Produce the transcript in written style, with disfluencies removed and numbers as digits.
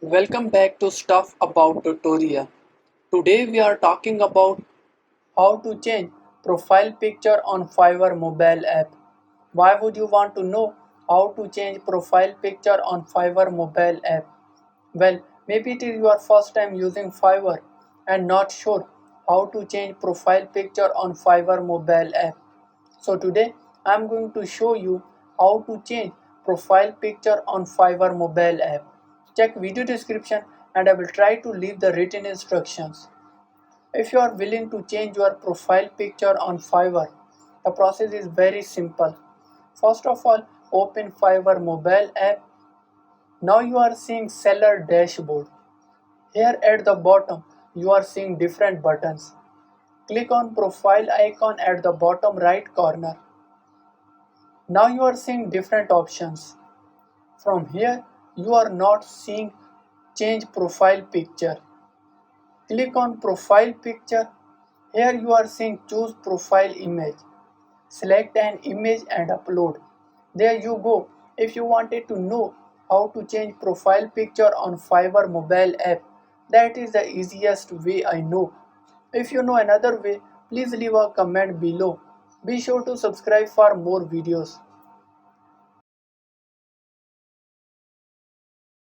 Welcome back to Stuff About Tutorial. Today we are talking about how to change profile picture on Fiverr mobile app. Why would you want to know how to change profile picture on Fiverr mobile app? Well, maybe it is your first time using Fiverr and not sure how to change profile picture on Fiverr mobile app. So today I am going to show you how to change profile picture on Fiverr mobile app. Check video description and I will try to leave the written instructions. If you are willing to change your profile picture on Fiverr, the process is very simple. First of all, open Fiverr mobile app. Now you are seeing seller dashboard. Here at the bottom, you are seeing different buttons. Click on profile icon at the bottom right corner. Now you are seeing different options. From here, you are not seeing change profile picture. Click on profile picture. Here you are seeing choose profile image. Select an image and upload. There you go. If you wanted to know how to change profile picture on Fiverr mobile app, that is the easiest way I know. If you know another way, please leave a comment below. Be sure to subscribe for more videos.